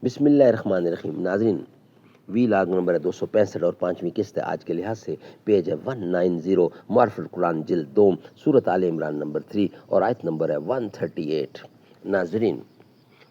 بسم اللہ الرحمن الرحیم۔ ناظرین، وی لاگ نمبر ہے 265 اور 5ویں قسط ہے آج کے لحاظ سے، پیج ہے 190، معرف القرآن جلد 2، سورۃ آل عمران نمبر 3 اور آیت نمبر ہے 138۔ ناظرین،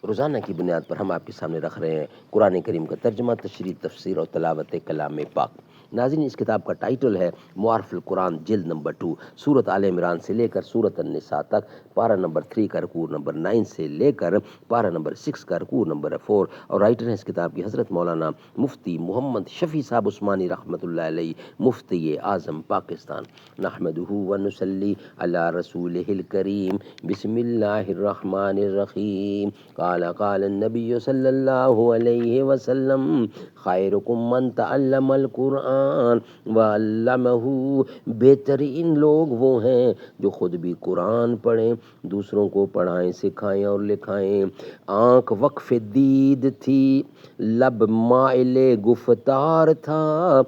روزانہ کی بنیاد پر ہم آپ کے سامنے رکھ رہے ہیں قرآن کریم کا ترجمہ، تشریح، تفسیر اور تلاوت کلام پاک۔ ناظرین، اس کتاب کا ٹائٹل ہے معرف القرآن جلد نمبر 2، سورۃ آل عمران سے لے کر سورۃ النساء تک، پارہ نمبر 3 کا رکوع نمبر 9 سے لے کر پارہ نمبر 6 کا رکوع نمبر 4، اور رائٹر ہیں اس کتاب کی حضرت مولانا مفتی محمد شفیع صاحب عثمانی رحمۃ اللہ علیہ، مفتی اعظم پاکستان۔ نحمدہ ونصلی علی رسولہ الکریم، بسم اللہ الرحمن الرحیم۔ قال النبی صلی اللہ علیہ وسلم، خیرکم من تعلم القرآن وعلمہ۔ بہترین لوگ وہ ہیں جو خود بھی قرآن پڑھیں، دوسروں کو پڑھائیں، سکھائیں اور لکھائیں۔ آنکھ وقف دید تھی، لب مائل گفتار تھا،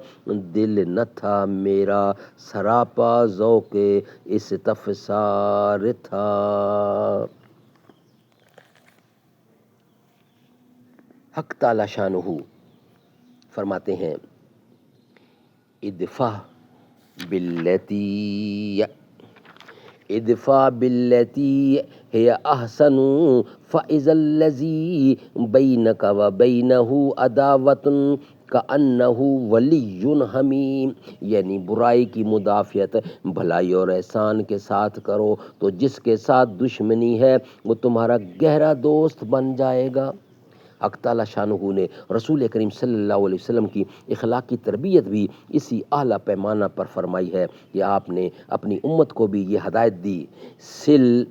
دل نہ تھا میرا سراپا ذوق استفسار تھا۔ حق تعالی شانہ فرماتے ہیں، ادفع باللتی ہی احسن فاذا الذی بینک وبینہ عداوۃ کأنہ ولی حمیم۔ یعنی برائی کی مدافعت بھلائی اور احسان کے ساتھ کرو تو جس کے ساتھ دشمنی ہے وہ تمہارا گہرا دوست بن جائے گا۔ حق تعالی شانہ نے رسول کریم صلی اللہ علیہ وسلم کی اخلاقی تربیت بھی اسی اعلیٰ پیمانہ پر فرمائی ہے کہ آپ نے اپنی امت کو بھی یہ ہدایت دی، سل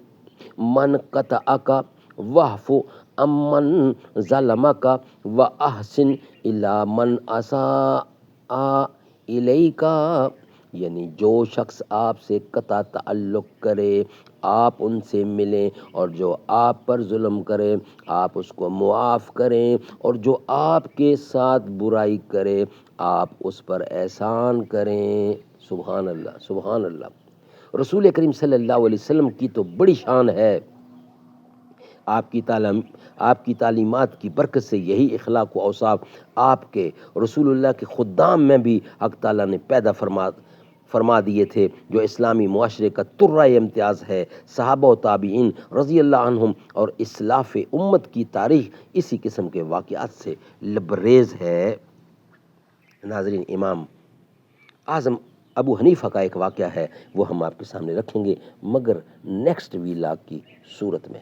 من قطعک واعف عمن ظلمک واحسن الی من اساء الیک۔ یعنی جو شخص آپ سے قطع تعلق کرے آپ ان سے ملیں، اور جو آپ پر ظلم کرے آپ اس کو معاف کریں، اور جو آپ کے ساتھ برائی کرے آپ اس پر احسان کریں۔ سبحان اللہ، سبحان اللہ۔ رسول کریم صلی اللہ علیہ وسلم کی تو بڑی شان ہے، آپ کی تعلیمات کی برکت سے یہی اخلاق و اوصاف آپ کے رسول اللہ کے خدام میں بھی حق تعالیٰ نے پیدا فرما دیے تھے، جو اسلامی معاشرے کا ترہ امتیاز ہے۔ صحابہ و تابعین رضی اللہ عنہم اور اسلاف امت کی تاریخ اسی قسم کے واقعات سے لبریز ہے۔ ناظرین، امام اعظم ابو حنیفہ کا ایک واقعہ ہے، وہ ہم آپ کے سامنے رکھیں گے، مگر نیکسٹ ویلاگ کی صورت میں۔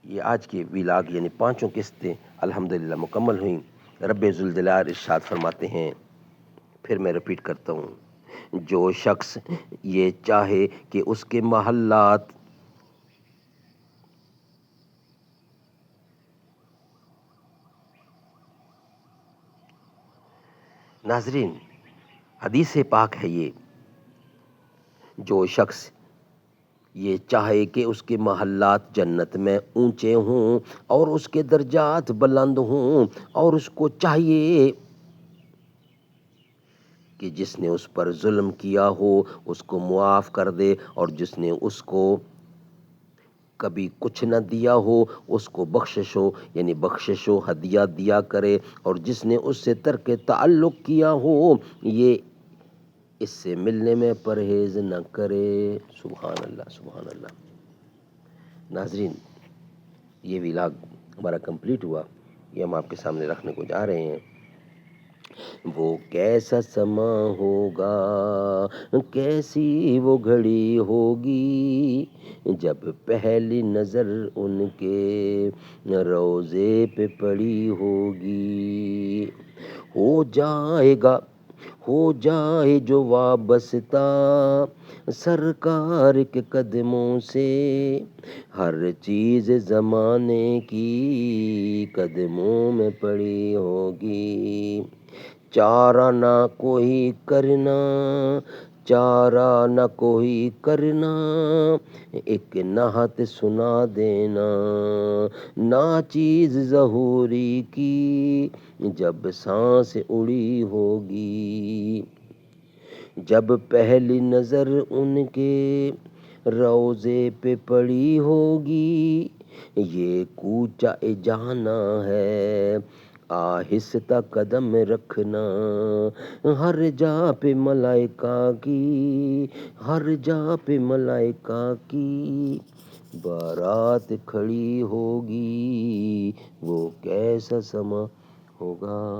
یہ آج کی ویلاگ یعنی 5 قسطیں الحمدللہ مکمل ہوئیں۔ رب ذوالجلال ارشاد فرماتے ہیں، پھر میں رپیٹ کرتا ہوں، جو شخص یہ چاہے کہ اس کے محلات ناظرین، حدیث پاک ہے یہ، جو شخص یہ چاہے کہ اس کے محلات جنت میں اونچے ہوں اور اس کے درجات بلند ہوں، اور اس کو چاہیے کہ جس نے اس پر ظلم کیا ہو اس کو معاف کر دے، اور جس نے اس کو کبھی کچھ نہ دیا ہو اس کو بخشش ہو یعنی بخشش و ہدیہ دیا کرے، اور جس نے اس سے ترک تعلق کیا ہو یہ اس سے ملنے میں پرہیز نہ کرے۔ سبحان اللہ، سبحان اللہ۔ ناظرین، یہ ویلاگ ہمارا کمپلیٹ ہوا، یہ ہم آپ کے سامنے رکھنے کو جا رہے ہیں۔ وہ کیسا سما ہوگا، کیسی وہ گھڑی ہوگی، جب پہلی نظر ان کے روضے پہ پڑی ہوگی۔ ہو جائے جو وابستہ سرکار کے قدموں سے، ہر چیز زمانے کی قدموں میں پڑی ہوگی۔ چارہ نہ کوئی کرنا، ایک نعت سنا دینا، ناچیز ظہوری کی جب سانس اڑی ہوگی۔ جب پہلی نظر ان کے روضے پہ پڑی ہوگی، یہ کوچہ جانا ہے، آہستہ قدم رکھنا، ہر جا پہ ملائکہ کی، ہر جا پہ ملائکہ کی بارات کھڑی ہوگی، وہ کیسا سما ہوگا۔